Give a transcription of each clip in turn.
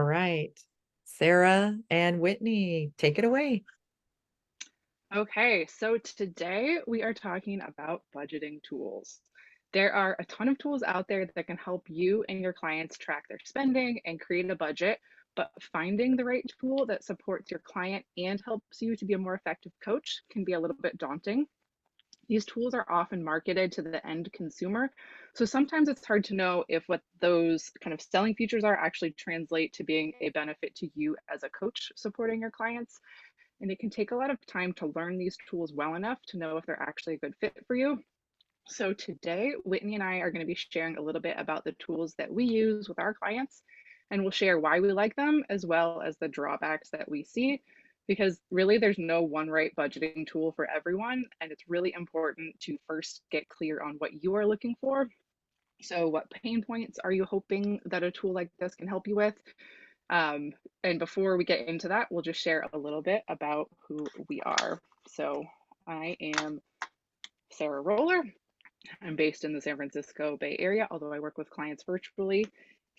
right. Sarah and Whitney, take it away. Okay, so today we are talking about budgeting tools. There are a ton of tools out there that can help you and your clients track their spending and create a budget, but finding the right tool that supports your client and helps you to be a more effective coach can be a little bit daunting. These tools are often marketed to the end consumer, so sometimes it's hard to know if what those kind of selling features are actually translate to being a benefit to you as a coach supporting your clients. And it can take a lot of time to learn these tools well enough to know if they're actually a good fit for you. So today, Whitney and I are going to be sharing a little bit about the tools that we use with our clients, and we'll share why we like them as well as the drawbacks that we see. Because really, there's no one right budgeting tool for everyone, and it's really important to first get clear on what you are looking for. So, what pain points are you hoping that a tool like this can help you with? Um, and before we get into that, we'll just share a little bit about who we are. So I am Sarah Roller. I'm based in the San Francisco Bay Area, although I work with clients virtually.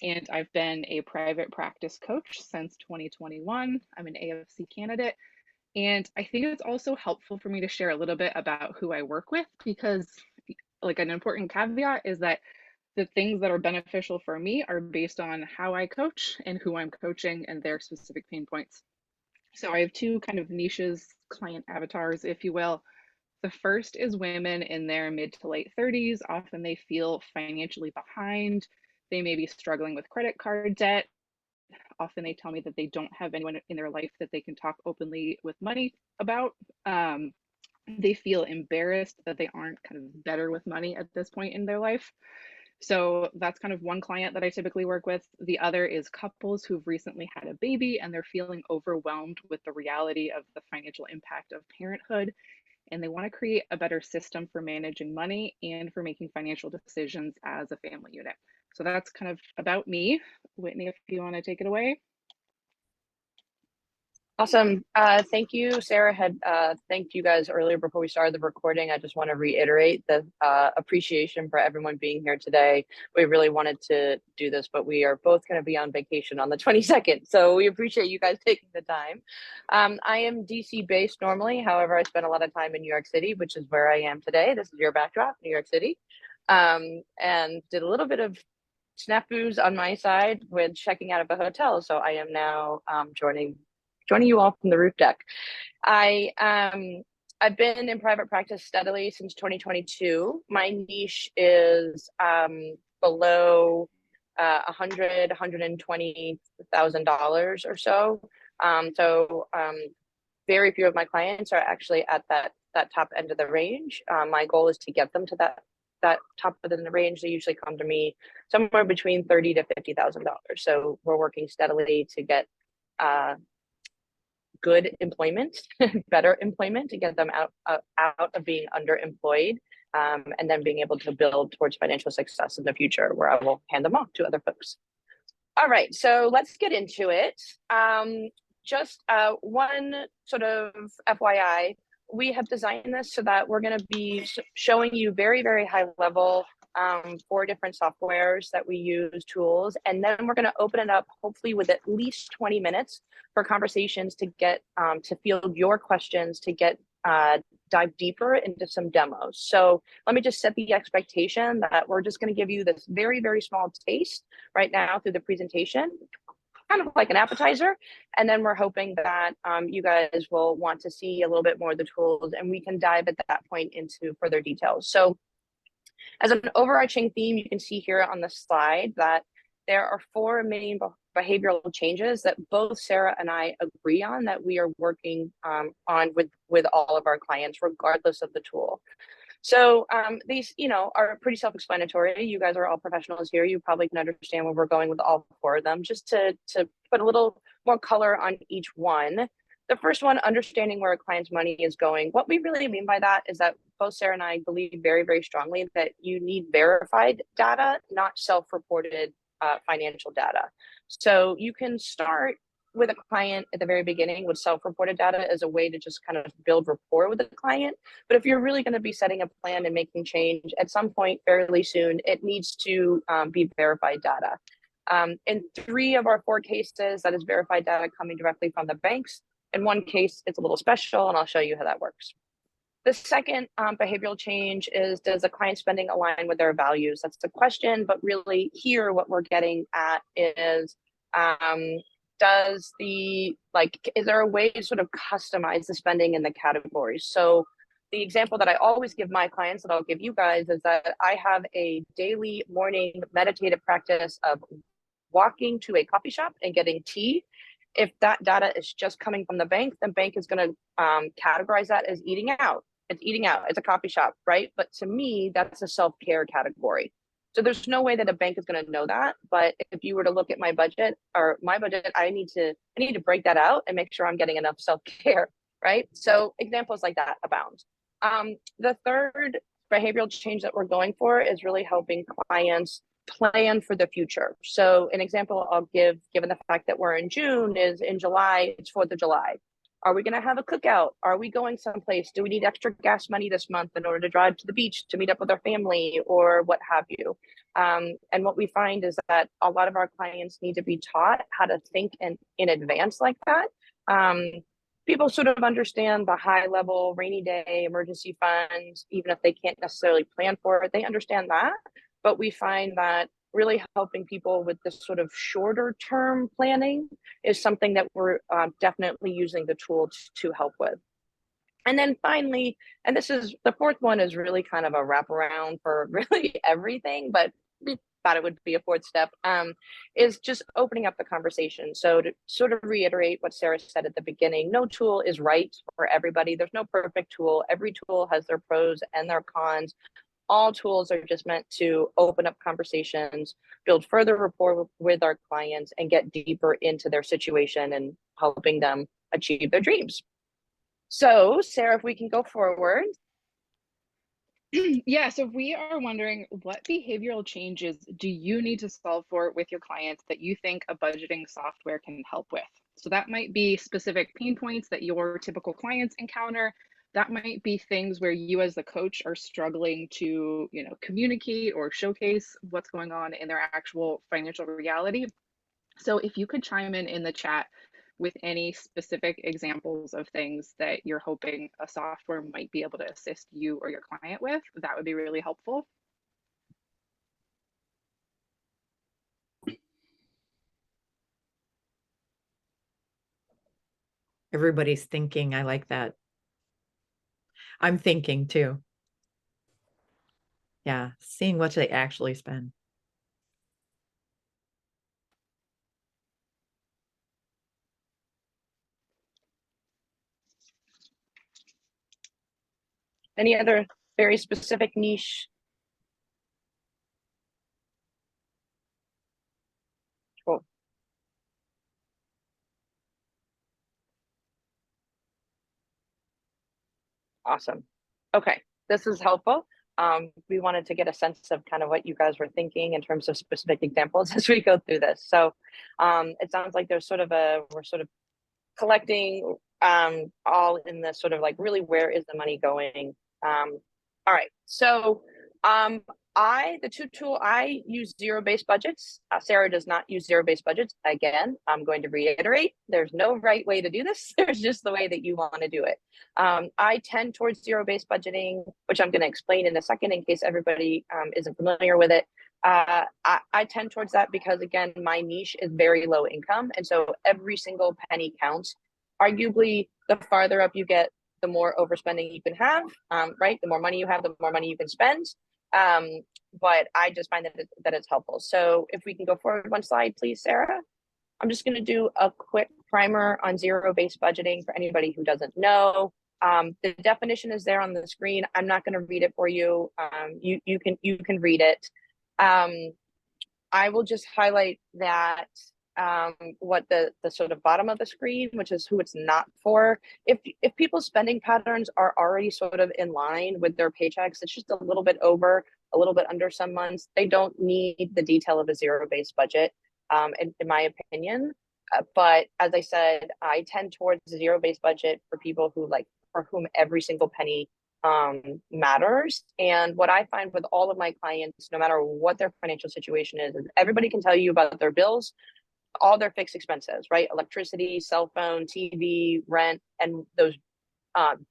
And I've been a private practice coach since 2021. I'm an AFC candidate. And I think it's also helpful for me to share a little bit about who I work with because, like, an important caveat is that the things that are beneficial for me are based on how I coach and who I'm coaching and their specific pain points. So I have two kind of niches, client avatars, if you will. The first is women in their mid to late 30s. Often they feel financially behind. They may be struggling with credit card debt. Often they tell me that they don't have anyone in their life that they can talk openly with money about. They feel embarrassed that they aren't kind of better with money at this point in their life. So that's kind of one client that I typically work with. The other is couples who've recently had a baby and they're feeling overwhelmed with the reality of the financial impact of parenthood. And they want to create a better system for managing money and for making financial decisions as a family unit. So that's kind of about me. Whitney, if you want to take it away. Awesome. Thank you. Sarah had thanked you guys earlier before we started the recording. I just want to reiterate the appreciation for everyone being here today. We really wanted to do this, but we are both going to be on vacation on the 22nd. So we appreciate you guys taking the time. I am DC based normally. However, I spent a lot of time in New York City, which is where I am today. This is your backdrop, New York City. And did a little bit of snafus on my side with checking out of a hotel. So I am now joining you all from the roof deck. I've been in private practice steadily since 2022. My niche is below $120,000 or so. Very few of my clients are actually at that top end of the range. My goal is to get them to that top within the range. They usually come to me somewhere between $30,000 to $50,000. So we're working steadily to get good employment, better employment to get them out of being underemployed, and then being able to build towards financial success in the future, where I will hand them off to other folks. All right, so let's get into it. Just one sort of FYI, we have designed this so that we're going to be showing you very, very high level 4 different softwares that we use, tools, and then we're going to open it up hopefully with at least 20 minutes for conversations to get to field your questions, to get dive deeper into some demos. So let me just set the expectation that we're just going to give you this very, very small taste right now through the presentation, kind of like an appetizer. And then we're hoping that you guys will want to see a little bit more of the tools, and we can dive at that point into further details. So as an overarching theme, you can see here on the slide that there are 4 main behavioral changes that both Sarah and I agree on, that we are working on with all of our clients, regardless of the tool. So these, are pretty self-explanatory. You guys are all professionals here. You probably can understand where we're going with all 4 of them. Just to put a little more color on each one. The first one, understanding where a client's money is going. What we really mean by that is that both Sarah and I believe very, very strongly that you need verified data, not self-reported financial data. So you can start with a client at the very beginning with self-reported data as a way to just kind of build rapport with the client. But if you're really going to be setting a plan and making change at some point fairly soon, it needs to be verified data. In 3 of our 4 cases, that is verified data coming directly from the banks. In 1 case, it's a little special, and I'll show you how that works. The second behavioral change is, does the client spending align with their values? That's the question, but really here what we're getting at is, is there a way to sort of customize the spending in the categories? So the example that I always give my clients, that I'll give you guys, is that I have a daily morning meditative practice of walking to a coffee shop and getting tea. If that data is just coming from the bank is going to categorize that as eating out. It's eating out. It's a coffee shop, right? But to me, that's a self-care category. So there's no way that a bank is going to know that. But if you were to look at my budget, I need to break that out and make sure I'm getting enough self-care, right? So examples like that abound. The third behavioral change that we're going for is really helping clients plan for the future. So an example I'll give, given the fact that we're in June, is in July, it's 4th of July. Are we going to have a cookout? Are we going someplace? Do we need extra gas money this month in order to drive to the beach to meet up with our family, or what have you? And what we find is that a lot of our clients need to be taught how to think in advance like that. People sort of understand the high level rainy day emergency funds, even if they can't necessarily plan for it, they understand that. But we find that really helping people with this sort of shorter term planning is something that we're definitely using the tool to help with. And then finally, and this is the fourth one, is really kind of a wraparound for really everything, but we thought it would be a fourth step, is just opening up the conversation. So to sort of reiterate what Sarah said at the beginning, no tool is right for everybody. There's no perfect tool. Every tool has their pros and their cons. All tools are just meant to open up conversations, build further rapport with our clients, and get deeper into their situation and helping them achieve their dreams. So, Sarah, if we can go forward. Yeah, so we are wondering, what behavioral changes do you need to solve for with your clients that you think a budgeting software can help with? So that might be specific pain points that your typical clients encounter. That might be things where you as the coach are struggling to, communicate or showcase what's going on in their actual financial reality. So if you could chime in the chat with any specific examples of things that you're hoping a software might be able to assist you or your client with, that would be really helpful. Everybody's thinking. I like that. I'm thinking too. Yeah, seeing what they actually spend. Any other very specific niche? Cool. Awesome. Okay, this is helpful. We wanted to get a sense of kind of what you guys were thinking in terms of specific examples as we go through this. So it sounds like we're sort of collecting all in this sort of like, really, where is the money going? All right, so the tool I use zero-based budgets. Sarah does not use zero-based budgets. Again, I'm going to reiterate, there's no right way to do this. There's just the way that you want to do it. I tend towards zero-based budgeting, which I'm going to explain in a second in case everybody isn't familiar with it. I tend towards that because, again, my niche is very low income. And so every single penny counts. Arguably, the farther up you get, the more overspending you can have, right? The more money you have, the more money you can spend. But I just find that it's helpful. So if we can go forward one slide, please, Sarah. I'm just going to do a quick primer on zero-based budgeting for anybody who doesn't know. The definition is there on the screen. I'm not going to read it for you. You can read it. I will just highlight that what the sort of bottom of the screen, which is who it's not for. If people's spending patterns are already sort of in line with their paychecks, it's just a little bit over, a little bit under some months, they don't need the detail of a zero-based budget, in my opinion. But as I said, I tend towards zero-based budget for people who for whom every single penny matters. And what I find with all of my clients, no matter what their financial situation is everybody can tell you about their bills, all their fixed expenses, right? Electricity, cell phone, TV, rent, and those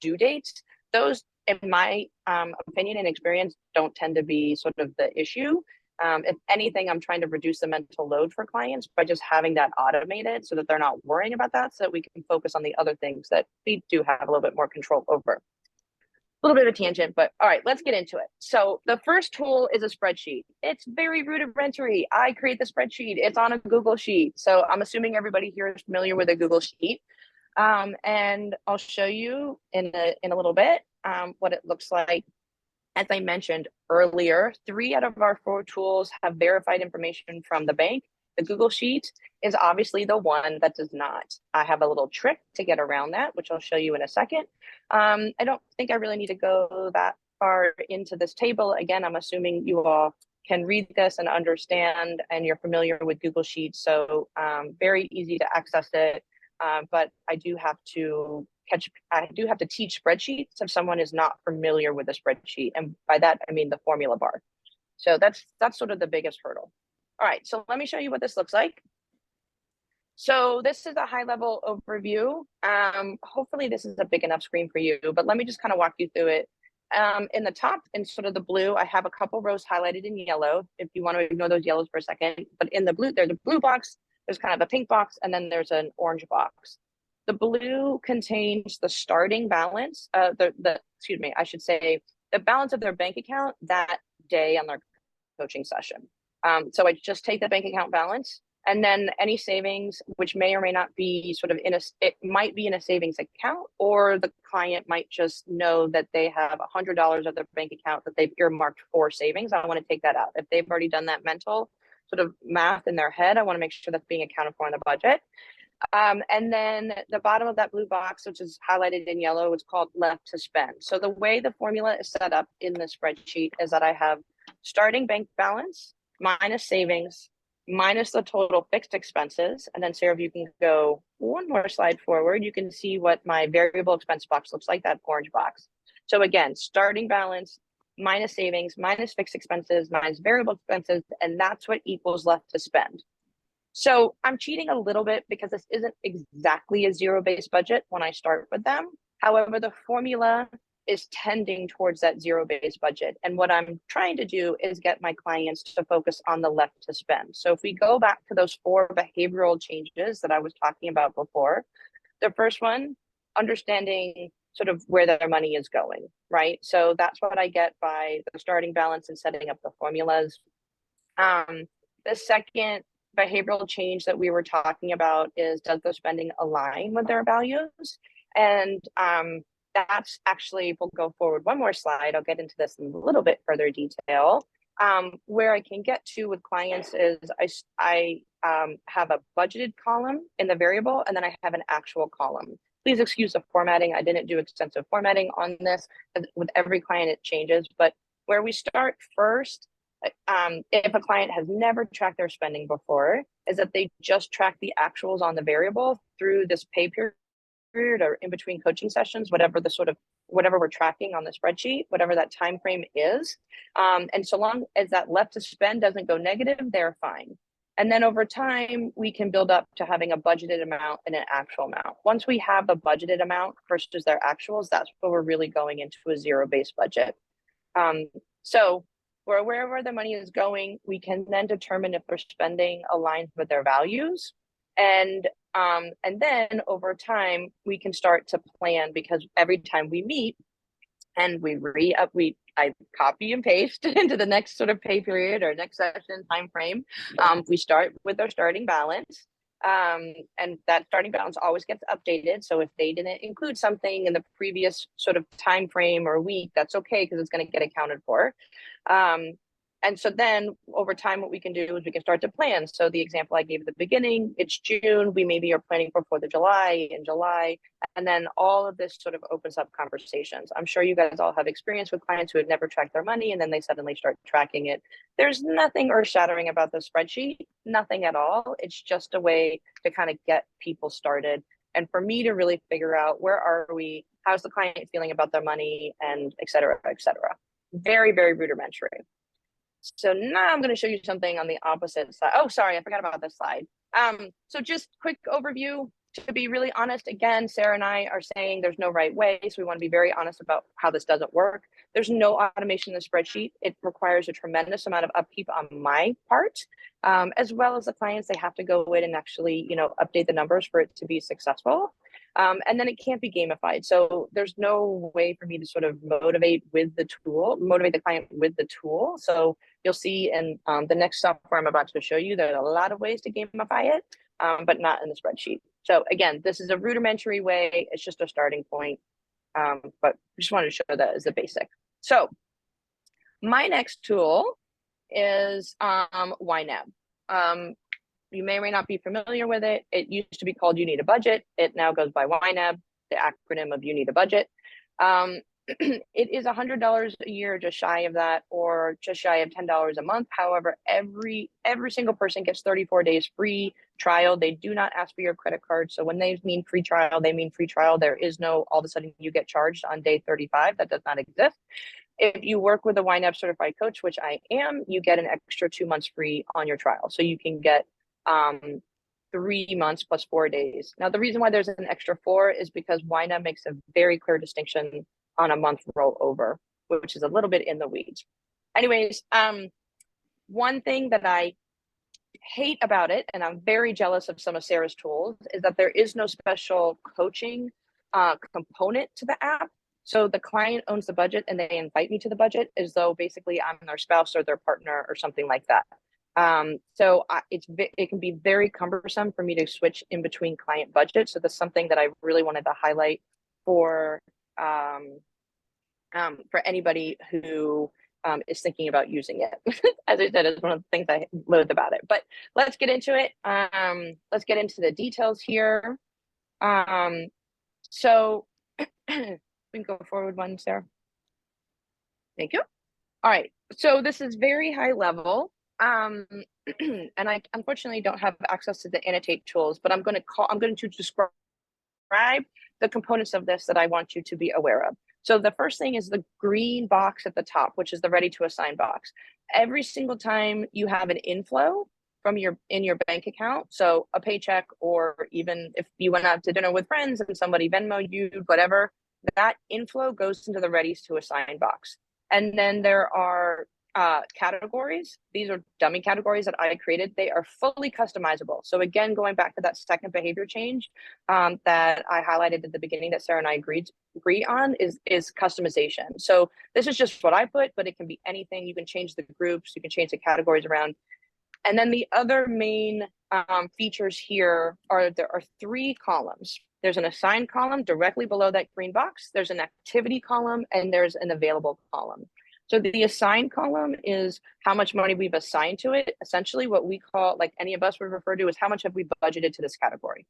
due dates. Those, in my opinion and experience, don't tend to be sort of the issue. If anything, I'm trying to reduce the mental load for clients by just having that automated so that they're not worrying about that, so that we can focus on the other things that we do have a little bit more control over. A little bit of a tangent, but all right, let's get into it. So the first tool is a spreadsheet. It's very rudimentary. I create the spreadsheet. It's on a Google Sheet. So I'm assuming everybody here is familiar with a Google Sheet. And I'll show you in a little bit what it looks like. As I mentioned earlier, 3 out of our 4 tools have verified information from the bank. The Google Sheet is obviously the one that does not. I have a little trick to get around that, which I'll show you in a second. I don't think I really need to go that far into this table. Again, I'm assuming you all can read this and understand, and you're familiar with Google Sheets, so very easy to access it. But I do have to teach spreadsheets if someone is not familiar with a spreadsheet. And by that, I mean the formula bar. So that's sort of the biggest hurdle. All right, so let me show you what this looks like. So this is a high level overview. Hopefully this is a big enough screen for you, but let me just kind of walk you through it. In the top, in sort of the blue, I have a couple rows highlighted in yellow, if you want to ignore those yellows for a second. But in the blue, there's a blue box, there's kind of a pink box, and then there's an orange box. The blue contains the starting balance, I should say, the balance of their bank account that day on their coaching session. So I just take the bank account balance, and then any savings, which may or may not be sort of it might be in a savings account, or the client might just know that they have $100 of their bank account that they've earmarked for savings. I want to take that out. If they've already done that mental sort of math in their head, I want to make sure that's being accounted for in the budget. And then the bottom of that blue box, which is highlighted in yellow, is called left to spend. So the way the formula is set up in the spreadsheet is that I have starting bank balance minus savings minus the total fixed expenses. And then Sarah, if you can go one more slide forward, you can see what my variable expense box looks like, that orange box. So again, starting balance minus savings minus fixed expenses minus variable expenses, and that's what equals left to spend. So I'm cheating a little bit because this isn't exactly a zero-based budget when I start with them. However, the formula is tending towards that zero-based budget. And what I'm trying to do is get my clients to focus on the left to spend. So if we go back to those 4 behavioral changes that I was talking about before, the first one, understanding sort of where their money is going, right? So that's what I get by the starting balance and setting up the formulas. The second behavioral change that we were talking about is, does their spending align with their values? And that's actually, we'll go forward one more slide. I'll get into this in a little bit further detail. Where I can get to with clients is I have a budgeted column in the variable, and then I have an actual column. Please excuse the formatting. I didn't do extensive formatting on this. With every client, it changes. But where we start first, if a client has never tracked their spending before, is that they just track the actuals on the variable through this pay period or in between coaching sessions, whatever we're tracking on the spreadsheet, whatever that time frame is. And so long as that left to spend doesn't go negative, they're fine. And then over time, we can build up to having a budgeted amount and an actual amount. Once we have the budgeted amount versus their actuals, that's where we're really going into a zero-based budget. So we're aware of where the money is going. We can then determine if their spending aligns with their values. And then over time, we can start to plan, because every time we meet and I copy and paste into the next sort of pay period or next session time frame. We start with our starting balance. And that starting balance always gets updated. So if they didn't include something in the previous sort of time frame or week, that's okay, because it's going to get accounted for. And so then over time, what we can do is we can start to plan. So the example I gave at the beginning, it's June, we maybe are planning for 4th of July in July. And then all of this sort of opens up conversations. I'm sure you guys all have experience with clients who have never tracked their money, and then they suddenly start tracking it. There's nothing earth-shattering about the spreadsheet, nothing at all. It's just a way to kind of get people started. And for me to really figure out, where are we how's the client feeling about their money, and et cetera, et cetera. Very, very rudimentary. So now I'm going to show you something on the opposite side. Oh, sorry, I forgot about this slide. So just quick overview. To be really honest, again, Sarah and I are saying there's no right way. So we want to be very honest about how this doesn't work. There's no automation in the spreadsheet. It requires a tremendous amount of upkeep on my part, as well as the clients. They have to go in and actually, update the numbers for it to be successful. And then it can't be gamified. So there's no way for me to sort of motivate the client with the tool. So you'll see in the next software I'm about to show you, there's a lot of ways to gamify it, but not in the spreadsheet. So again, this is a rudimentary way. It's just a starting point, but just wanted to show that as a basic. So my next tool is YNAB. You may or may not be familiar with it. It used to be called You Need a Budget. It now goes by YNAB, the acronym of You Need a Budget. It is $100 a year, just shy of that, or just shy of $10 a month. However, every single person gets 34 days free trial. They do not ask for your credit card. So when they mean free trial, they mean free trial. There is no all of a sudden you get charged on day 35. That does not exist. If you work with a YNAB certified coach, which I am, you get an extra 2 months free on your trial. So you can get 3 months plus 4 days. Now, the reason why there's an extra 4 is because YNAB makes a very clear distinction on a month rollover, which is a little bit in the weeds. Anyways, one thing that I hate about it, and I'm very jealous of some of Sarah's tools, is that there is no special coaching component to the app. So the client owns the budget and they invite me to the budget as though basically I'm their spouse or their partner or something like that. So it can be very cumbersome for me to switch in between client budgets. So that's something that I really wanted to highlight for anybody who is thinking about using it. As I said, it's one of the things I loathe about it. But let's get into it. Let's get into the details here. So we can go forward one, Sarah. Thank you. All right. So this is very high level. And I unfortunately don't have access to the annotate tools, but I'm going to describe the components of this that I want you to be aware of. So the first thing is the green box at the top, which is the ready to assign box. Every single time you have an inflow from in your bank account, so a paycheck, or even if you went out to dinner with friends and somebody Venmo you, whatever, that inflow goes into the ready to assign box. And then there are categories. These are dummy categories that I created. They are fully customizable. So again, going back to that second behavior change that I highlighted at the beginning that Sarah and I agree on is customization. So this is just what I put, but it can be anything. You can change the groups, you can change the categories around. And then the other main features here there are 3 columns. There's an assigned column directly below that green box. There's an activity column and there's an available column. So the assigned column is how much money we've assigned to it. Essentially what we call, like any of us would refer to, is how much have we budgeted to this category.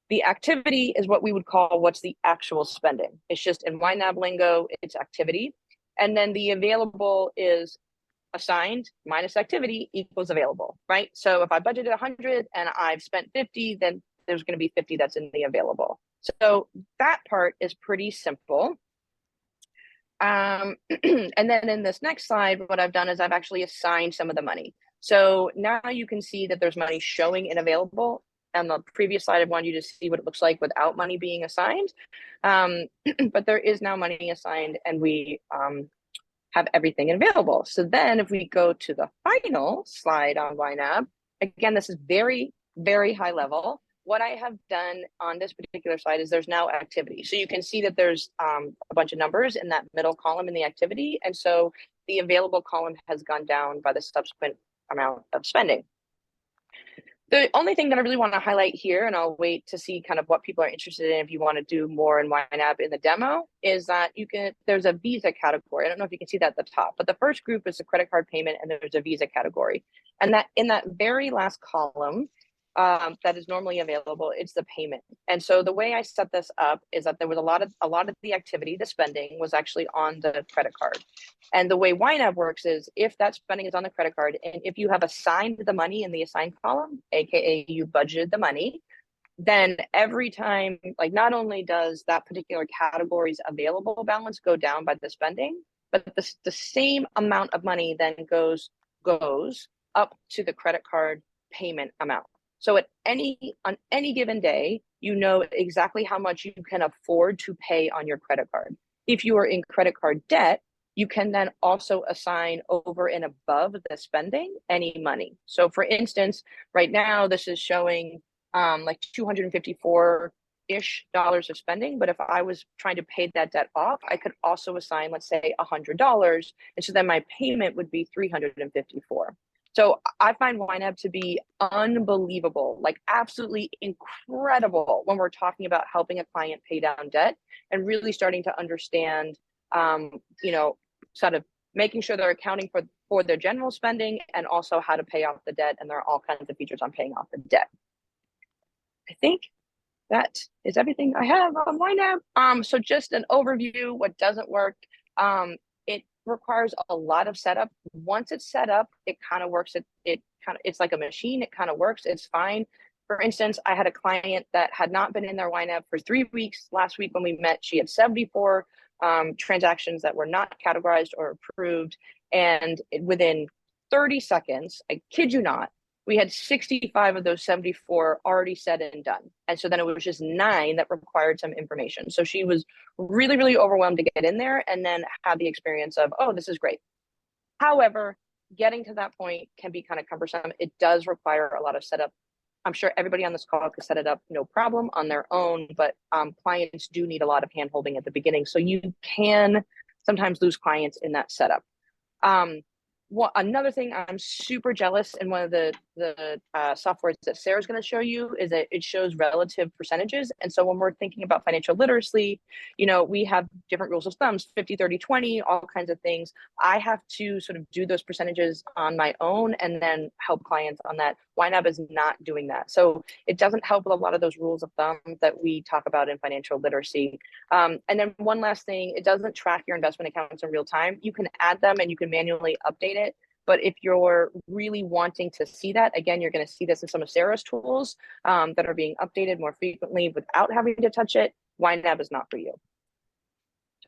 The activity is what we would call what's the actual spending. It's just in YNAB lingo, it's activity. And then the available is assigned minus activity equals available, right? So if I budgeted 100 and I've spent 50, then there's going to be 50 that's in the available. So that part is pretty simple. And then in this next slide, what I've done is I've actually assigned some of the money. So now you can see that there's money showing in available. On the previous slide, I wanted you to see what it looks like without money being assigned. But there is now money assigned and we have everything available. So then if we go to the final slide on YNAB, again, this is very, very high level. What I have done on this particular slide is there's now activity. So you can see that there's a bunch of numbers in that middle column in the activity. And so the available column has gone down by the subsequent amount of spending. The only thing that I really want to highlight here, and I'll wait to see kind of what people are interested in if you want to do more in YNAB in the demo, is that there's a Visa category. I don't know if you can see that at the top, but the first group is the credit card payment and there's a Visa category. And that in that very last column, that is normally available, it's the payment. And so the way I set this up is that there was a lot of the activity, the spending was actually on the credit card. And the way YNAB works is if that spending is on the credit card and if you have assigned the money in the assigned column, AKA you budgeted the money, then every time, like not only does that particular category's available balance go down by the spending, but the same amount of money then goes up to the credit card payment amount. So on any given day, you know exactly how much you can afford to pay on your credit card. If you are in credit card debt, you can then also assign over and above the spending any money. So for instance, right now this is showing like 254-ish dollars of spending. But if I was trying to pay that debt off, I could also assign, let's say, $100. And so then my payment would be 354. So I find YNAB to be unbelievable, like absolutely incredible when we're talking about helping a client pay down debt and really starting to understand, sort of making sure they're accounting for their general spending and also how to pay off the debt. And there are all kinds of features on paying off the debt. I think that is everything I have on YNAB. So just an overview, what doesn't work. It requires a lot of setup. Once it's set up, it kind of works. It's like a machine. It kind of works. It's fine. For instance, I had a client that had not been in their YNAB for 3 weeks. Last week when we met, she had 74 transactions that were not categorized or approved. And within 30 seconds, I kid you not, we had 65 of those 74 already said and done. And so then it was just 9 that required some information. So she was really, really overwhelmed to get in there and then have the experience of, oh, this is great. However, getting to that point can be kind of cumbersome. It does require a lot of setup. I'm sure everybody on this call could set it up no problem on their own, but clients do need a lot of handholding at the beginning. So you can sometimes lose clients in that setup. Another thing I'm super jealous in one of the softwares that Sarah's going to show you is that it shows relative percentages. And so when we're thinking about financial literacy, we have different rules of thumbs, 50, 30, 20, all kinds of things. I have to sort of do those percentages on my own and then help clients on that. YNAB is not doing that. So it doesn't help with a lot of those rules of thumb that we talk about in financial literacy. And then one last thing, it doesn't track your investment accounts in real time. You can add them and you can manually update it. But if you're really wanting to see that, again, you're going to see this in some of Sarah's tools that are being updated more frequently without having to touch it. YNAB is not for you.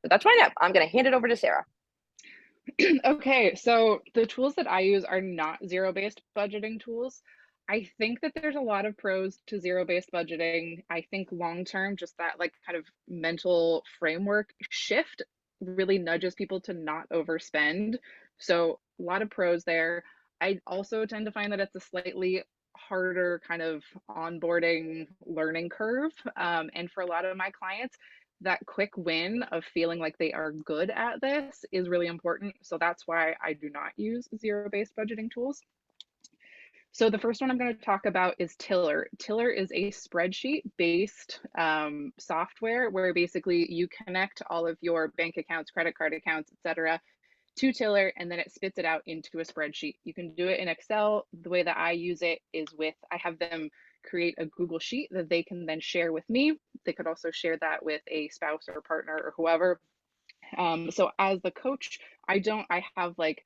So that's YNAB. I'm going to hand it over to Sarah. Okay, so the tools that I use are not zero-based budgeting tools. I think that there's a lot of pros to zero-based budgeting. I think long-term, just that like kind of mental framework shift really nudges people to not overspend. So a lot of pros there. I also tend to find that it's a slightly harder kind of onboarding learning curve. And for a lot of my clients, that quick win of feeling like they are good at this is really important. So that's why I do not use zero-based budgeting tools. So the first one I'm going to talk about is Tiller. Tiller is a spreadsheet-based software where basically you connect all of your bank accounts, credit card accounts, etc., to Tiller, and then it spits it out into a spreadsheet. You can do it in Excel. The way that I use it is I have them create a Google Sheet that they can then share with me. They could also share that with a spouse or partner or whoever. So as the coach, I have like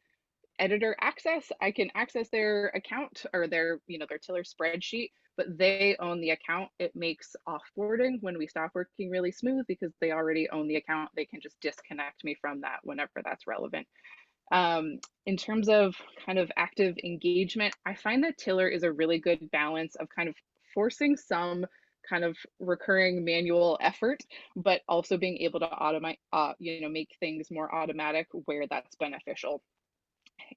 editor access. I can access their account or their Tiller spreadsheet, but they own the account. It makes offboarding when we stop working really smooth because they already own the account. They can just disconnect me from that whenever that's relevant. In terms of kind of active engagement, I find that Tiller is a really good balance of kind of forcing some kind of recurring manual effort, but also being able to automate, make things more automatic where that's beneficial.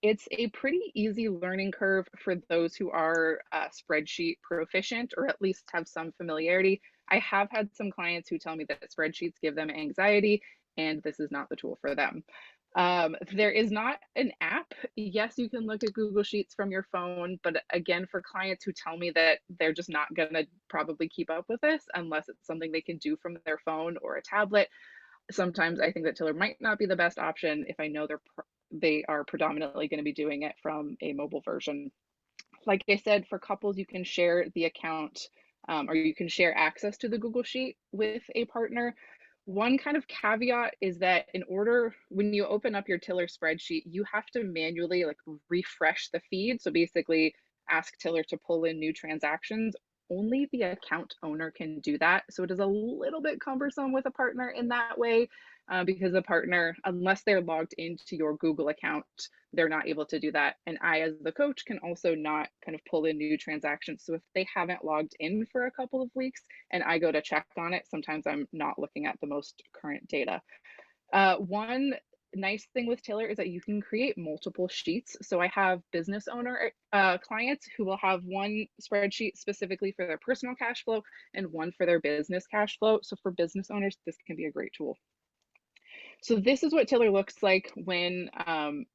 It's a pretty easy learning curve for those who are spreadsheet proficient or at least have some familiarity. I have had some clients who tell me that spreadsheets give them anxiety and this is not the tool for them. There is not an app. Yes, you can look at Google Sheets from your phone, but again, for clients who tell me that they're just not going to probably keep up with this unless it's something they can do from their phone or a tablet, sometimes I think that Tiller might not be the best option if I know they are predominantly going to be doing it from a mobile version. Like I said, for couples, you can share the account or you can share access to the Google Sheet with a partner. One kind of caveat is that when you open up your Tiller spreadsheet, you have to manually like refresh the feed. So basically ask Tiller to pull in new transactions only the account owner can do that. So it is a little bit cumbersome with a partner in that way, because the partner, unless they're logged into your Google account, they're not able to do that. And I, as the coach, can also not kind of pull in new transactions. So if they haven't logged in for a couple of weeks and I go to check on it, sometimes I'm not looking at the most current data. One nice thing with Tiller is that you can create multiple sheets. So I have business owner clients who will have one spreadsheet specifically for their personal cash flow and one for their business cash flow. So for business owners, this can be a great tool. So this is what Tiller looks like when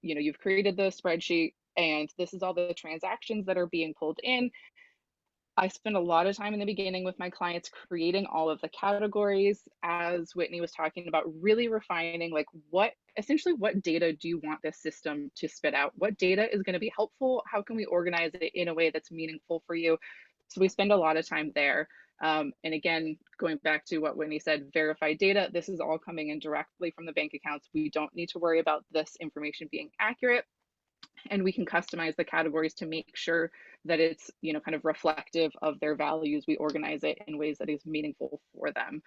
you've created the spreadsheet, and this is all the transactions that are being pulled in. I spend a lot of time in the beginning with my clients creating all of the categories, as Whitney was talking about, really refining like essentially what data do you want this system to spit out? What data is going to be helpful? How can we organize it in a way that's meaningful for you? So we spend a lot of time there. And again, going back to what Whitney said, verified data, this is all coming in directly from the bank accounts. We don't need to worry about this information being accurate. And we can customize the categories to make sure that it's kind of reflective of their values. We organize it in ways that is meaningful for them.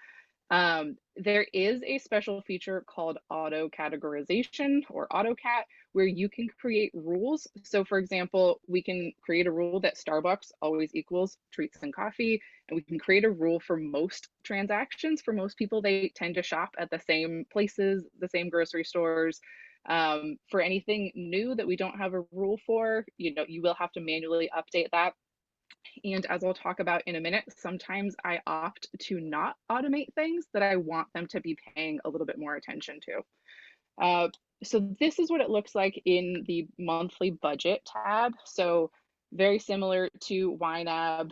There is a special feature called auto categorization, or AutoCat, where you can create rules. So for example, we can create a rule that Starbucks always equals treats and coffee, and we can create a rule for most transactions. For most people, they tend to shop at the same places, the same grocery stores. For anything new that we don't have a rule for, you will have to manually update that. And as I'll talk about in a minute, sometimes I opt to not automate things that I want them to be paying a little bit more attention to. So this is what it looks like in the monthly budget tab. So very similar to YNAB,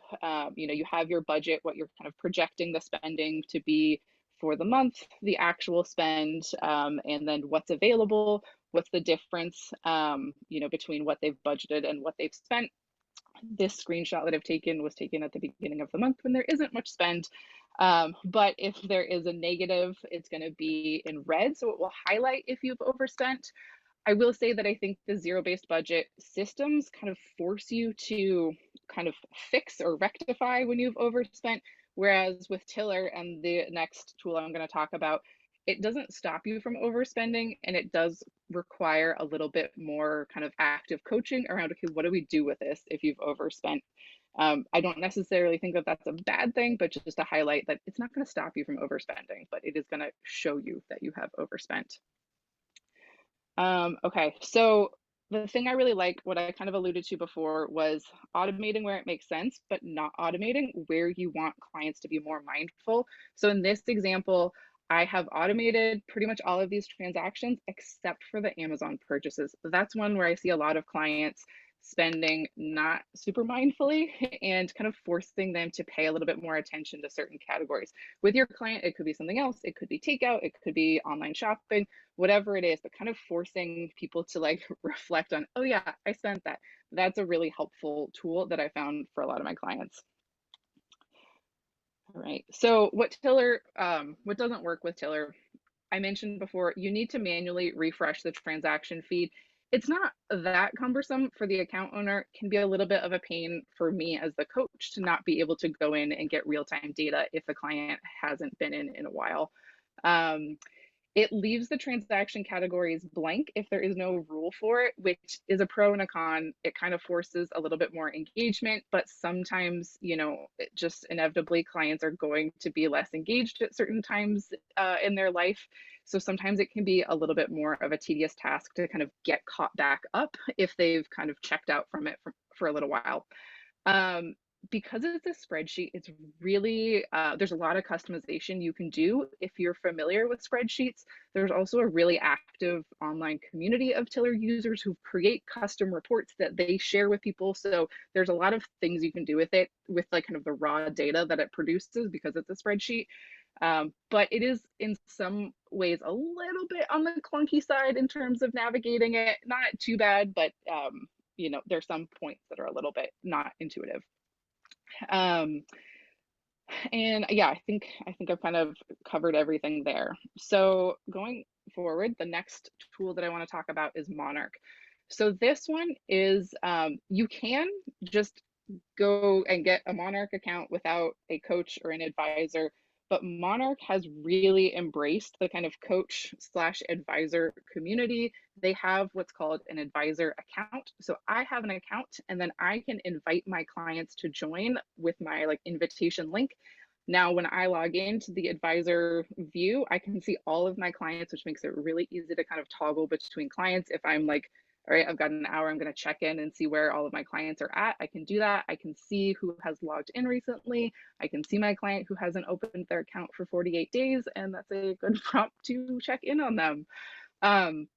you have your budget, what you're kind of projecting the spending to be for the month, the actual spend, and then what's available, what's the difference, between what they've budgeted and what they've spent. This screenshot that I've taken was taken at the beginning of the month when there isn't much spend. But if there is a negative, it's going to be in red. So it will highlight if you've overspent. I will say that I think the zero-based budget systems kind of force you to kind of fix or rectify when you've overspent. Whereas with Tiller and the next tool I'm going to talk about, it doesn't stop you from overspending, and it does require a little bit more kind of active coaching around, okay, what do we do with this if you've overspent? I don't necessarily think that that's a bad thing, but just to highlight that it's not going to stop you from overspending, but it is going to show you that you have overspent. Okay, so the thing I really like, what I kind of alluded to before, was automating where it makes sense, but not automating where you want clients to be more mindful. So in this example, I have automated pretty much all of these transactions except for the Amazon purchases. That's one where I see a lot of clients spending not super mindfully and kind of forcing them to pay a little bit more attention to certain categories. With your client, it could be something else. It could be takeout, it could be online shopping, whatever it is, but kind of forcing people to like reflect on, oh yeah, I spent that. That's a really helpful tool that I found for a lot of my clients. All right, so what doesn't work with Tiller, I mentioned before, you need to manually refresh the transaction feed. It's not that cumbersome for the account owner. It can be a little bit of a pain for me as the coach to not be able to go in and get real-time data if the client hasn't been in a while. It leaves the transaction categories blank if there is no rule for it, which is a pro and a con. It kind of forces a little bit more engagement, but sometimes, just inevitably clients are going to be less engaged at certain times in their life. So sometimes it can be a little bit more of a tedious task to kind of get caught back up if they've kind of checked out from it for a little while. Because it's a spreadsheet, it's really, there's a lot of customization you can do if you're familiar with spreadsheets. There's also a really active online community of Tiller users who create custom reports that they share with people. So there's a lot of things you can do with it, with like kind of the raw data that it produces because it's a spreadsheet. But it is in some ways a little bit on the clunky side in terms of navigating it. Not too bad, but there's some points that are a little bit not intuitive. And yeah, I think I've kind of covered everything there. So going forward, the next tool that I want to talk about is Monarch. So this one is, you can just go and get a Monarch account without a coach or an advisor. But Monarch has really embraced the kind of coach slash advisor community. They have what's called an advisor account. So I have an account and then I can invite my clients to join with my like invitation link. Now, when I log into the advisor view, I can see all of my clients, which makes it really easy to kind of toggle between clients. If I'm like, all right, I've got an hour, I'm going to check in and see where all of my clients are at. I can do that. I can see who has logged in recently. I can see my client who hasn't opened their account for 48 days, and that's a good prompt to check in on them.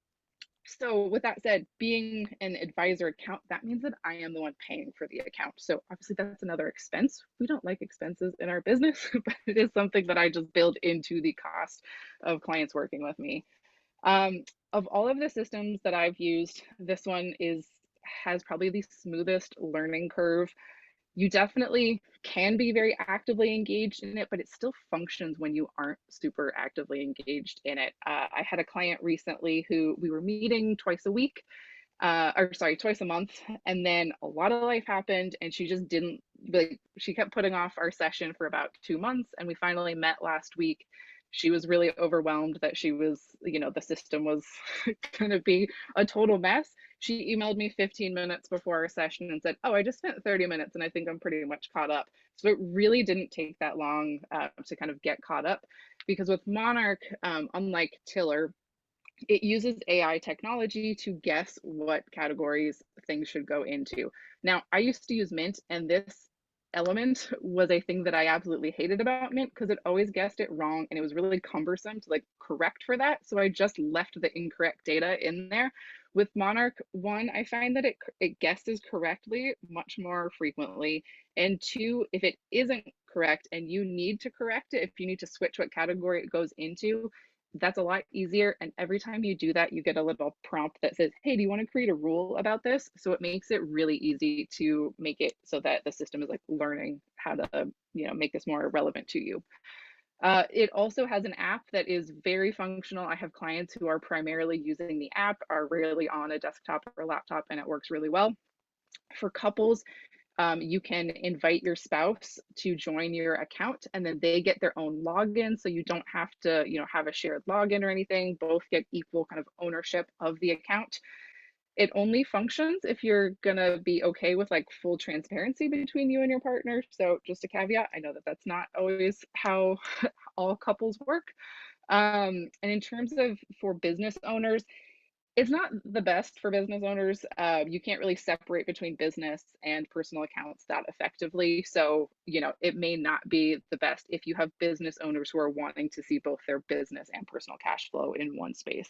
So with that said, being an advisor account, that means that I am the one paying for the account. So obviously that's another expense. We don't like expenses in our business, but it is something that I just build into the cost of clients working with me. Of all of the systems that I've used, this one has probably the smoothest learning curve. You definitely can be very actively engaged in it, but it still functions when you aren't super actively engaged in it. I had a client recently who we were meeting twice a week, or sorry, twice a month. And then a lot of life happened and she just didn't like, she kept putting off our session for about 2 months. And we finally met last week. She was really overwhelmed that she was, the system was going to be a total mess. She emailed me 15 minutes before our session and said, "Oh, I just spent 30 minutes and I think I'm pretty much caught up." So it really didn't take that long to kind of get caught up, because with Monarch, unlike Tiller, it uses AI technology to guess what categories things should go into. Now, I used to use Mint, and this element was a thing that I absolutely hated about Mint because it always guessed it wrong and it was really cumbersome to like correct for that. So I just left the incorrect data in there. With Monarch, one, I find that it guesses correctly much more frequently. And two, if it isn't correct and you need to correct it, if you need to switch what category it goes into, that's a lot easier. And every time you do that, you get a little prompt that says, "Hey, do you want to create a rule about this?" So it makes it really easy to make it so that the system is like learning how to, make this more relevant to you. It also has an app that is very functional. I have clients who are primarily using the app, are rarely on a desktop or laptop, and it works really well. For couples, you can invite your spouse to join your account and then they get their own login. So you don't have to, have a shared login or anything. Both get equal kind of ownership of the account. It only functions if you're gonna be okay with like full transparency between you and your partner. So just a caveat, I know that that's not always how all couples work. And in terms of for business owners, it's not the best for business owners. You can't really separate between business and personal accounts that effectively. So, it may not be the best if you have business owners who are wanting to see both their business and personal cash flow in one space.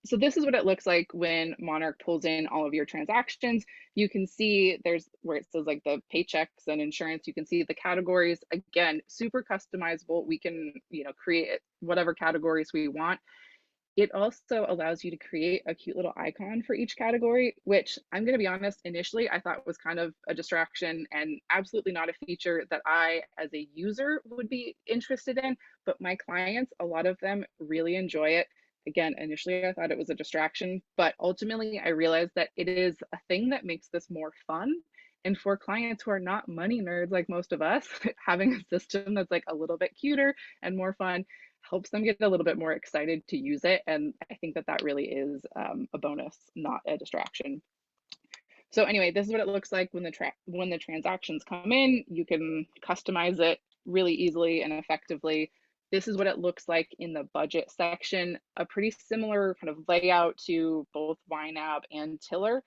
So this is what it looks like when Monarch pulls in all of your transactions. You can see there's where it says like the paychecks and insurance. You can see the categories. Again, super customizable. We can, create whatever categories we want. It also allows you to create a cute little icon for each category, which I'm going to be honest, initially I thought was kind of a distraction and absolutely not a feature that I, as a user, would be interested in. But my clients, a lot of them really enjoy it. Again, initially I thought it was a distraction, but ultimately I realized that it is a thing that makes this more fun. And for clients who are not money nerds like most of us, having a system that's like a little bit cuter and more fun helps them get a little bit more excited to use it. And I think that that really is a bonus, not a distraction. So anyway, this is what it looks like when the transactions come in. You can customize it really easily and effectively. This is what it looks like in the budget section, a pretty similar kind of layout to both YNAB and Tiller.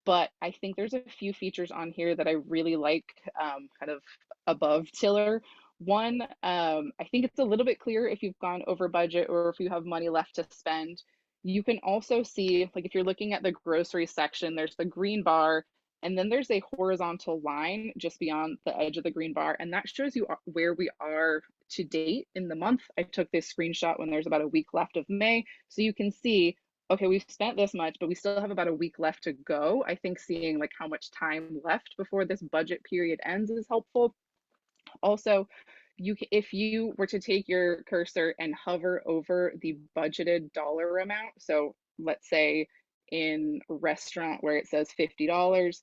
But I think there's a few features on here that I really like, kind of above Tiller. One, I think it's a little bit clearer if you've gone over budget or if you have money left to spend. You can also see, like if you're looking at the grocery section, there's the green bar, and then there's a horizontal line just beyond the edge of the green bar, and that shows you where we are to date in the month. I took this screenshot when there's about a week left of May, so you can see, okay, we've spent this much, but we still have about a week left to go. I think seeing like how much time left before this budget period ends is helpful. Also, if you were to take your cursor and hover over the budgeted dollar amount, so let's say in a restaurant where it says $50,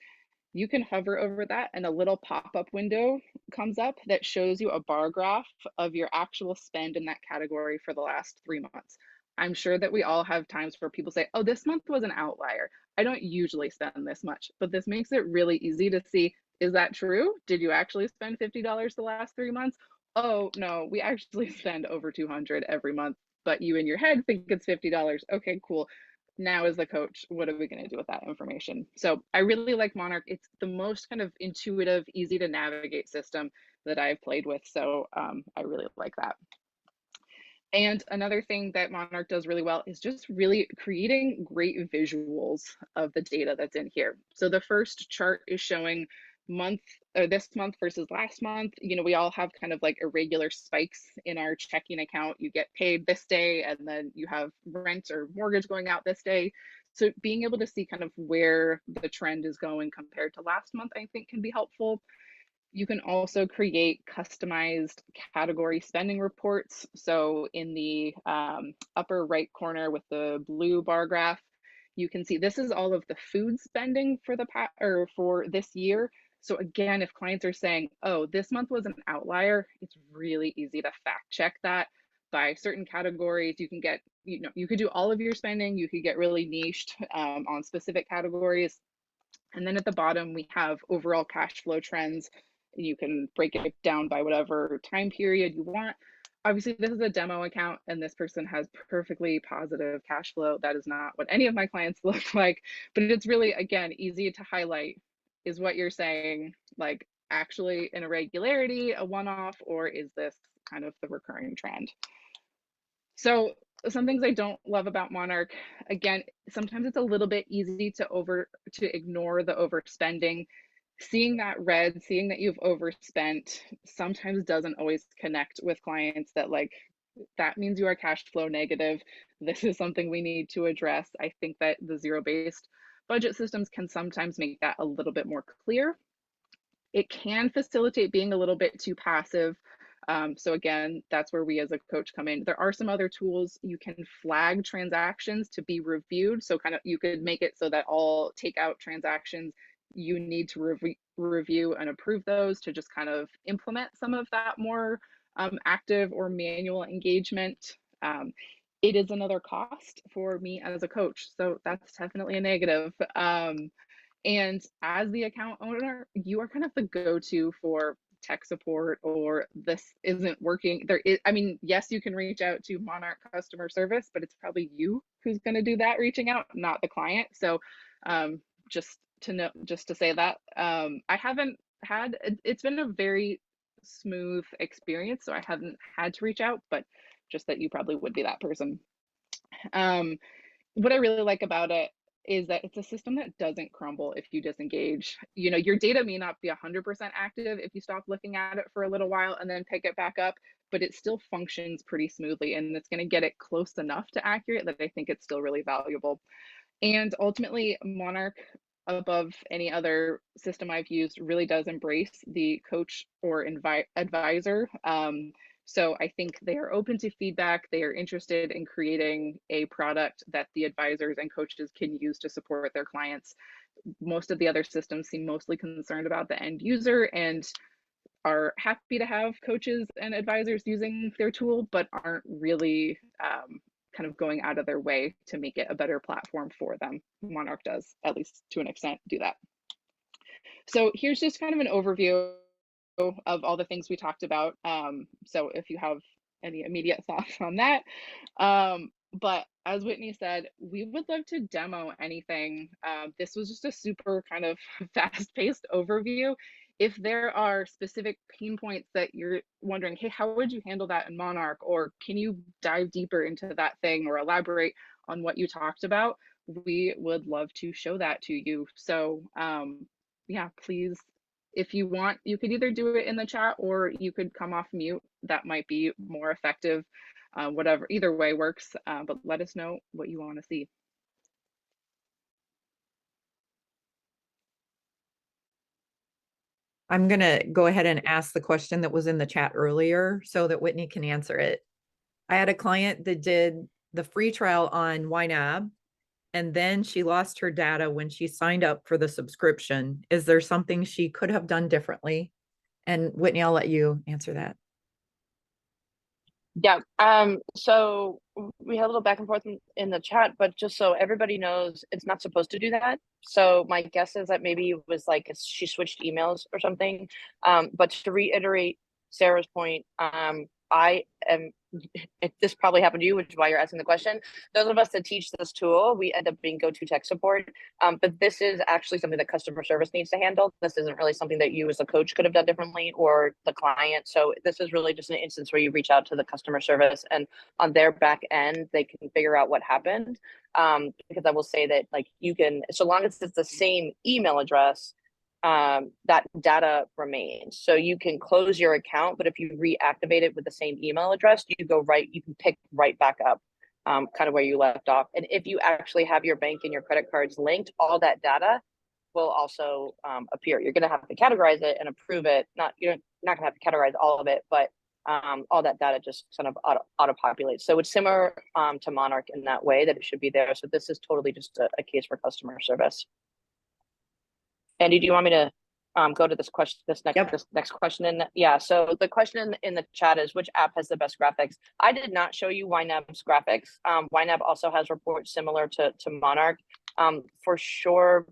You can hover over that and a little pop-up window comes up that shows you a bar graph of your actual spend in that category for the last 3 months. I'm sure that we all have times where people say, oh, this month was an outlier. I don't usually spend this much, but this makes it really easy to see, is that true? Did you actually spend $50 the last 3 months? Oh, no, we actually spend over 200 every month, but you in your head think it's $50. Okay, cool. Now as the coach, what are we going to do with that information? So I really like Monarch. It's the most kind of intuitive, easy to navigate system that I've played with. So I really like that. And another thing that Monarch does really well is just really creating great visuals of the data that's in here. So the first chart is showing month or this month versus last month. You know, we all have kind of like irregular spikes in our checking account. You get paid this day and then you have rent or mortgage going out this day. So being able to see kind of where the trend is going compared to last month, I think can be helpful. You can also create customized category spending reports. So in the upper right corner with the blue bar graph, you can see this is all of the food spending for the for this year. So again, if clients are saying, oh, this month was an outlier, it's really easy to fact check that by certain categories. You can get, you know, you could do all of your spending, you could get really niched on specific categories. And then at the bottom, we have overall cash flow trends. You can break it down by whatever time period you want. Obviously, this is a demo account and this person has perfectly positive cash flow. That is not what any of my clients look like, but it's really, again, easy to highlight. Is what you're saying like actually an irregularity, a one-off, or is this kind of the recurring trend? So some things I don't love about Monarch, again, sometimes it's a little bit easy to ignore the overspending. Seeing that red, seeing that you've overspent sometimes doesn't always connect with clients that like, that means you are cash flow negative. This is something we need to address. I think that the zero-based budget systems can sometimes make that a little bit more clear. It can facilitate being a little bit too passive. So again, that's where we as a coach come in. There are some other tools. You can flag transactions to be reviewed. So kind of you could make it so that all takeout transactions, you need to review and approve those to just kind of implement some of that more active or manual engagement. It is another cost for me as a coach. So that's definitely a negative. And as the account owner, you are kind of the go-to for tech support or this isn't working. There is, I mean, yes, you can reach out to Monarch customer service, but it's probably you who's going to do that reaching out, not the client. So just to know, just to say that I haven't had, it's been a very smooth experience. So I haven't had to reach out, but just that you probably would be that person. What I really like about it is that it's a system that doesn't crumble if you disengage. You know, your data may not be 100% active if you stop looking at it for a little while and then pick it back up, but it still functions pretty smoothly and it's going to get it close enough to accurate that I think it's still really valuable. And ultimately, Monarch, above any other system I've used, really does embrace the coach or advisor. So I think they are open to feedback. They are interested in creating a product that the advisors and coaches can use to support their clients. Most of the other systems seem mostly concerned about the end user and are happy to have coaches and advisors using their tool, but aren't really kind of going out of their way to make it a better platform for them. Monarch does, at least to an extent, do that. So here's just kind of an overview of all the things we talked about. So if you have any immediate thoughts on that. But as Whitney said, we would love to demo anything. This was just a super kind of fast-paced overview. If there are specific pain points that you're wondering, hey, how would you handle that in Monarch? Or can you dive deeper into that thing or elaborate on what you talked about? We would love to show that to you. So yeah, please, if you want, you could either do it in the chat or you could come off mute. That might be more effective. Whatever, either way works, but let us know what you want to see. I'm going to go ahead and ask the question that was in the chat earlier so that Whitney can answer it. I had a client that did the free trial on YNAB and then she lost her data when she signed up for the subscription. Is there something she could have done differently? And Whitney, I'll let you answer that. Yeah. So we had a little back and forth in the chat, but just so everybody knows, it's not supposed to do that. So my guess is that maybe it was like she switched emails or something. But to reiterate Sarah's point, I am, this probably happened to you, which is why you're asking the question. Those of us that teach this tool, we end up being go-to tech support. But this is actually something that customer service needs to handle. This isn't really something that you as a coach could have done differently, or the client. So this is really just an instance where you reach out to the customer service, and on their back end, they can figure out what happened. Because I will say that, like, you can, so long as it's the same email address, that data remains. So you can close your account, but if you reactivate it with the same email address, you can pick right back up, kind of where you left off. And if you actually have your bank and your credit cards linked, all that data will also appear. You're going to have to categorize it and approve it. You're not going to have to categorize all of it, but all that data just kind of auto populates. So it's similar to Monarch in that way, that it should be there. So this is totally just a case for customer service. Andy, do you want me to go to this question, this next question? And yeah, so the question in the chat is, which app has the best graphics? I did not show you YNAB's graphics. YNAB also has reports similar to Monarch. For sure,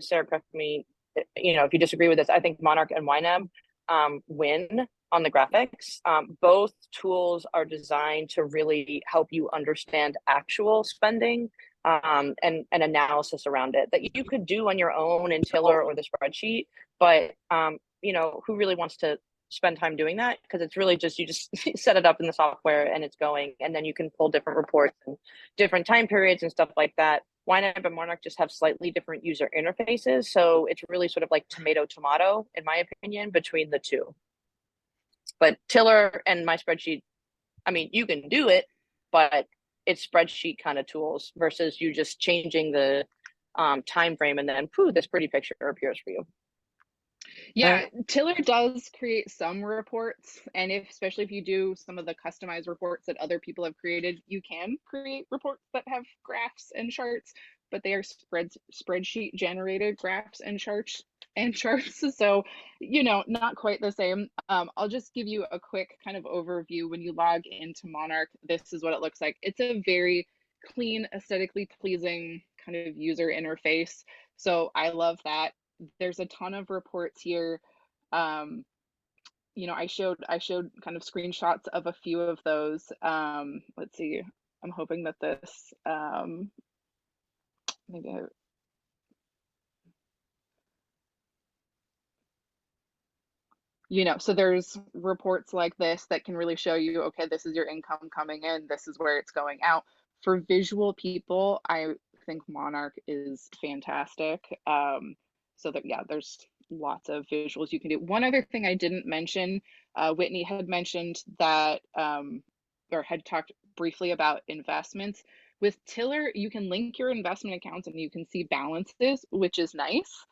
Sarah, correct me, if you disagree with this, I think Monarch and YNAB win on the graphics. Both tools are designed to really help you understand actual spending and analysis around it that you could do on your own in Tiller or the spreadsheet. But who really wants to spend time doing that? Because it's really just, you just set it up in the software and it's going, and then you can pull different reports and different time periods and stuff like that. YNAB and Monarch just have slightly different user interfaces. So it's really sort of like tomato, in my opinion, between the two. But Tiller and my spreadsheet, I mean, you can do it, but it's spreadsheet kind of tools versus you just changing the time frame, and then this pretty picture appears for you. Yeah, Tiller does create some reports, and especially if you do some of the customized reports that other people have created, you can create reports that have graphs and charts, but they are spreadsheet generated graphs and charts. So, not quite the same. I'll just give you a quick kind of overview. When you log into Monarch, this is what it looks like. It's a very clean, aesthetically pleasing kind of user interface. So I love that. There's a ton of reports here. I showed kind of screenshots of a few of those. Let's see. I'm hoping that this maybe so there's reports like this that can really show you, okay, this is your income coming in, this is where it's going out. For visual people, I think Monarch is fantastic. So that, yeah, there's lots of visuals you can do. One other thing I didn't mention, Whitney had mentioned that, or had talked briefly about investments. With Tiller, you can link your investment accounts and you can see balances, which is nice.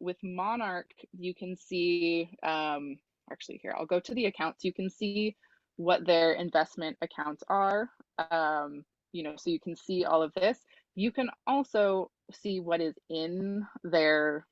With Monarch, you can see, actually here, I'll go to the accounts. You can see what their investment accounts are, so you can see all of this. You can also see what is in their,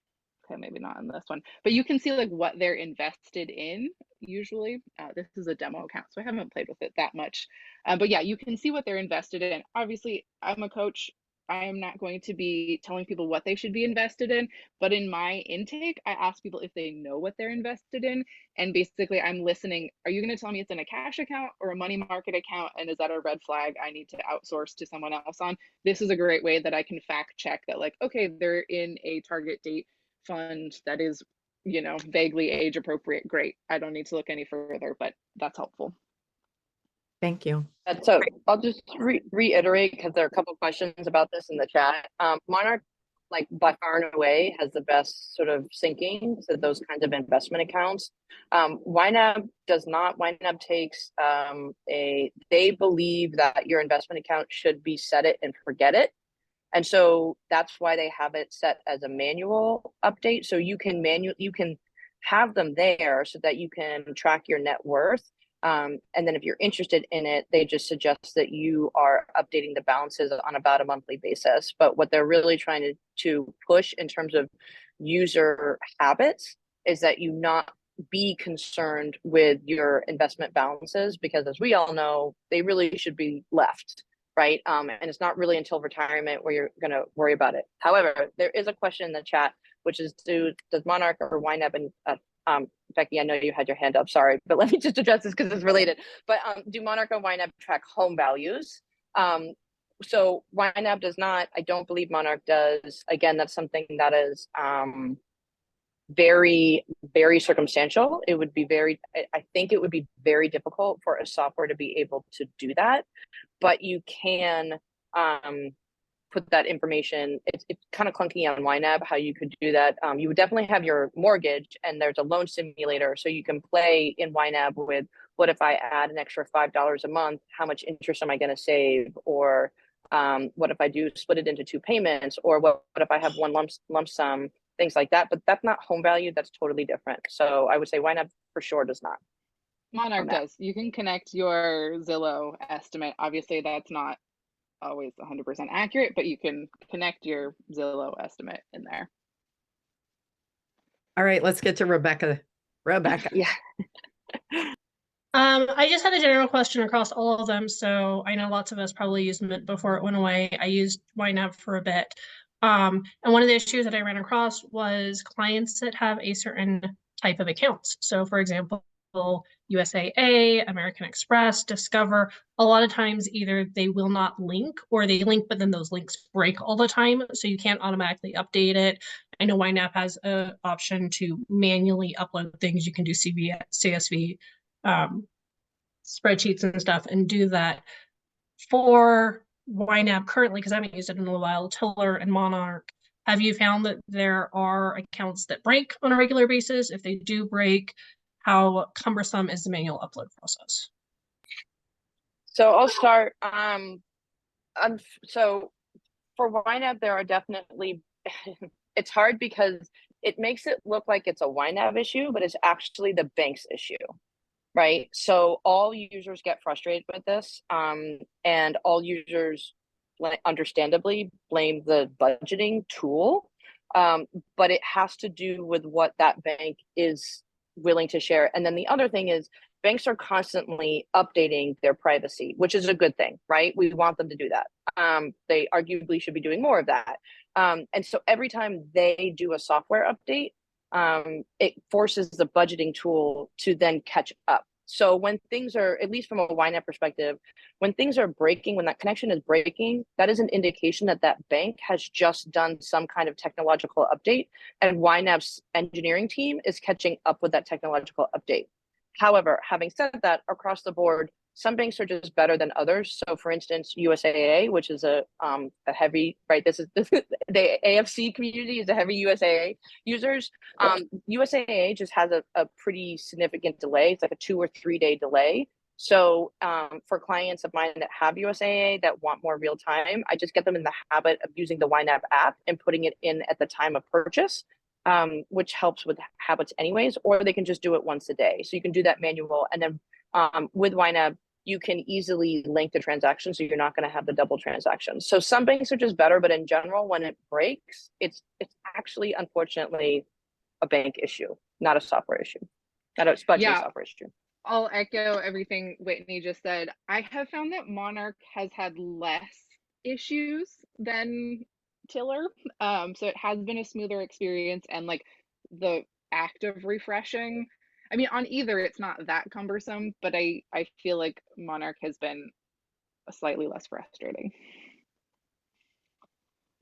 okay, maybe not in this one, but you can see like what they're invested in usually. This is a demo account, so I haven't played with it that much. But yeah, you can see what they're invested in. Obviously, I'm a coach. I am not going to be telling people what they should be invested in, but in my intake, I ask people if they know what they're invested in. And basically, I'm listening. Are you going to tell me it's in a cash account or a money market account? And is that a red flag I need to outsource to someone else on? This is a great way that I can fact check that, like, okay, they're in a target date fund that is, vaguely age appropriate. Great. I don't need to look any further, but that's helpful. Thank you. So I'll just reiterate, because there are a couple questions about this in the chat. Monarch, like, by far and away, has the best sort of syncing to those kinds of investment accounts. YNAB does not. YNAB takes they believe that your investment account should be set it and forget it. And so that's why they have it set as a manual update. So you can have them there so that you can track your net worth. And then if you're interested in it, they just suggest that you are updating the balances on about a monthly basis. But what they're really trying to push in terms of user habits is that you not be concerned with your investment balances, because as we all know, they really should be left, right? And it's not really until retirement where you're going to worry about it. However, there is a question in the chat, which is, does Monarch or YNAB, and Becky, I know you had your hand up, sorry, but let me just address this because it's related. But do Monarch or YNAB track home values? So YNAB does not. I don't believe Monarch does. Again, that's something that is very, very circumstantial. It would be I think it would be very difficult for a software to be able to do that, but you can put that information. It's kind of clunky on YNAB how you could do that. You would definitely have your mortgage, and there's a loan simulator, so you can play in YNAB with, what if I add an extra $5 a month? How much interest am I going to save? Or what if I do split it into 2 payments? Or what if I have one lump sum? Things like that. But that's not home value. That's totally different. So I would say YNAB for sure does not. Monarch does. You can connect your Zillow estimate. Obviously, that's not always 100% accurate, but you can connect your Zillow estimate in there. All right, let's get to Rebecca. Yeah. I just had a general question across all of them. So I know lots of us probably used Mint before it went away. I used YNAB for a bit. And one of the issues that I ran across was clients that have a certain type of accounts. So for example, USAA, American Express, Discover, a lot of times either they will not link, or they link, but then those links break all the time. So you can't automatically update it. I know YNAB has an option to manually upload things. You can do CSV spreadsheets and stuff and do that. For YNAB currently, because I haven't used it in a while, Tiller and Monarch, have you found that there are accounts that break on a regular basis? If they do break, how cumbersome is the manual upload process? So I'll start. So for YNAB, there are definitely, it's hard because it makes it look like it's a YNAB issue, but it's actually the bank's issue, right? So all users get frustrated with this, and all users understandably blame the budgeting tool, but it has to do with what that bank is willing to share. And then the other thing is, banks are constantly updating their privacy, which is a good thing, right? We want them to do that. They arguably should be doing more of that. And so every time they do a software update, it forces the budgeting tool to then catch up. So when things are, at least from a YNAB perspective, when things are breaking, when that connection is breaking, that is an indication that that bank has just done some kind of technological update, and YNAB's engineering team is catching up with that technological update. However, having said that, across the board, some banks are just better than others. So for instance, USAA, which is a heavy, right? This is the AFC community is a heavy USAA users. USAA just has a pretty significant delay. It's like a 2 or 3 day delay. So for clients of mine that have USAA that want more real time, I just get them in the habit of using the YNAB app and putting it in at the time of purchase, which helps with habits anyways, or they can just do it once a day. So you can do that manual. And then with YNAB, you can easily link the transaction, so you're not going to have the double transactions. So some banks are just better, but in general, when it breaks, it's actually, unfortunately, a bank issue, not a software issue, not a budgeting software issue. I'll echo everything Whitney just said. I have found that Monarch has had less issues than Tiller. So it has been a smoother experience, and like the act of refreshing, I mean, on either, it's not that cumbersome, but I feel like Monarch has been slightly less frustrating.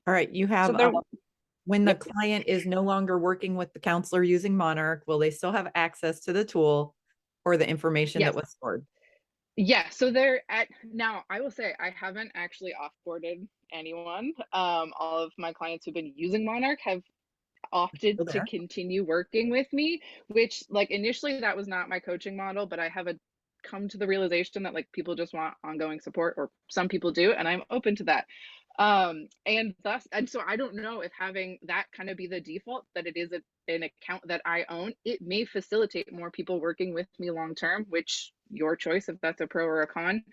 All right, you have, when the client is no longer working with the counselor using Monarch, will they still have access to the tool or the information that was stored? Yeah, so they're at, now I will say I haven't actually offboarded anyone. All of my clients who've been using Monarch have opted to continue working with me, which like initially that was not my coaching model, but I have come to the realization that like people just want ongoing support, or some people do, and I'm open to that. And so I don't know if having that kind of be the default, that it is an account that I own, it may facilitate more people working with me long term, which your choice if that's a pro or a con.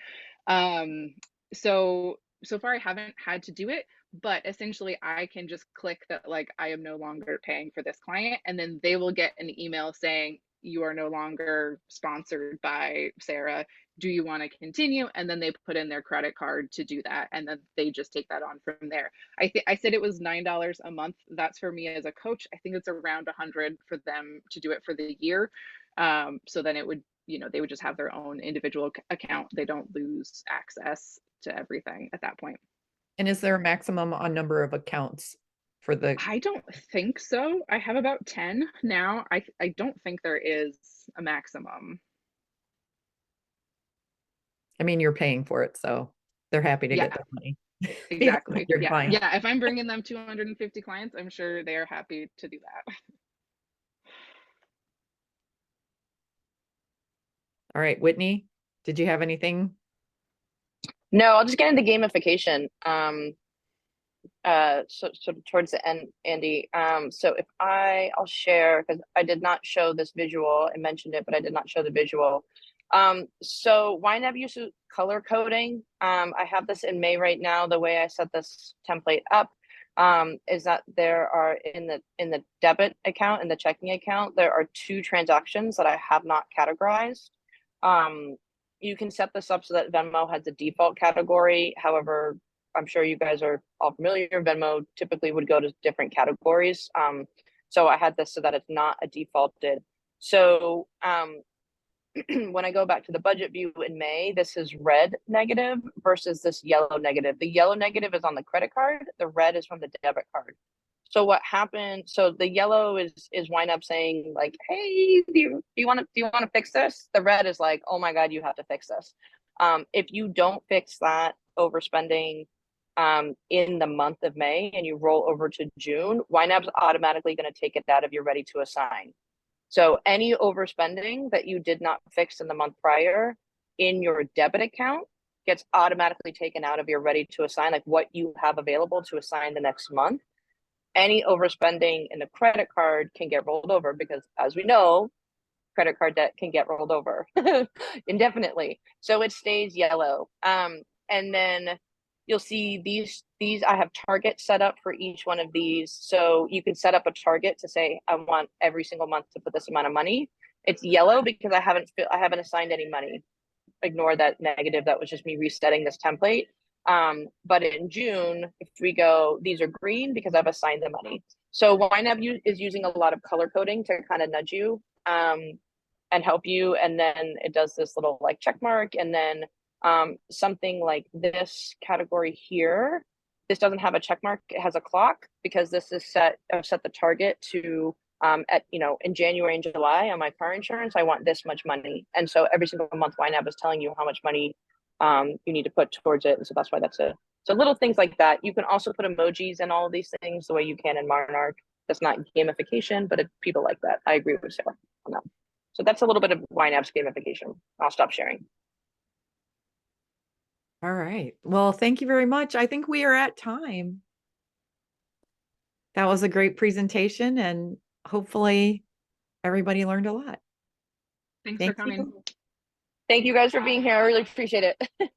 Um, so far I haven't had to do it, but essentially I can just click that like I am no longer paying for this client, and then they will get an email saying you are no longer sponsored by Sarah. Do you want to continue? And then they put in their credit card to do that, and then they just take that on from there. I said it was $9 a month. That's for me as a coach. I think it's around 100 for them to do it for the year. So then it would, they would just have their own individual account. They don't lose access to everything at that point. And is there a maximum on number of accounts for the? I don't think so. I have about 10 now. I don't think there is a maximum. I mean, you're paying for it, so they're happy to get Yeah, the money. exactly. Your Yeah. client. Yeah. If I'm bringing them 250 clients, I'm sure they are happy to do that. All right, Whitney, did you have anything? No, I'll just get into gamification. So towards the end, Andy. So if I'll share, because I did not show this visual. I mentioned it, but I did not show the visual. So YNAB uses color coding. I have this in May right now. The way I set this template up is that there are in the debit account and the checking account, there are 2 transactions that I have not categorized. You can set this up so that Venmo has a default category. However, I'm sure you guys are all familiar. Venmo typically would go to different categories. So I had this so that it's not a defaulted. So when I go back to the budget view in May, this is red negative versus this yellow negative. The yellow negative is on the credit card. The red is from the debit card. So what happened? So the yellow is YNAB saying like, "Hey, do you want to fix this?" The red is like, "Oh my God, you have to fix this." If you don't fix that overspending in the month of May and you roll over to June, YNAB's automatically going to take it out of your ready to assign. So any overspending that you did not fix in the month prior in your debit account gets automatically taken out of your ready to assign, like what you have available to assign the next month. Any overspending in the credit card can get rolled over because, as we know, credit card debt can get rolled over indefinitely. So it stays yellow. And then you'll see these I have targets set up for each one of these. So you can set up a target to say, I want every single month to put this amount of money. It's yellow because I haven't assigned any money. Ignore that negative. That was just me resetting this template. But in June, if we go, these are green because I've assigned the money. So YNAB is using a lot of color coding to kind of nudge you and help you. And then it does this little like check mark. And then something like this category here, this doesn't have a check mark. It has a clock because this is I've set the target to in January and July on my car insurance, I want this much money. And so every single month YNAB is telling you how much money you need to put towards it. And so that's why so little things like that. You can also put emojis and all of these things the way you can in Monarch. That's not gamification, but people like that. I agree with Sarah on that. So that's a little bit of YNAB's gamification. I'll stop sharing. All right. Well, thank you very much. I think we are at time. That was a great presentation and hopefully everybody learned a lot. Thanks for coming. Thank you guys for being here. I really appreciate it.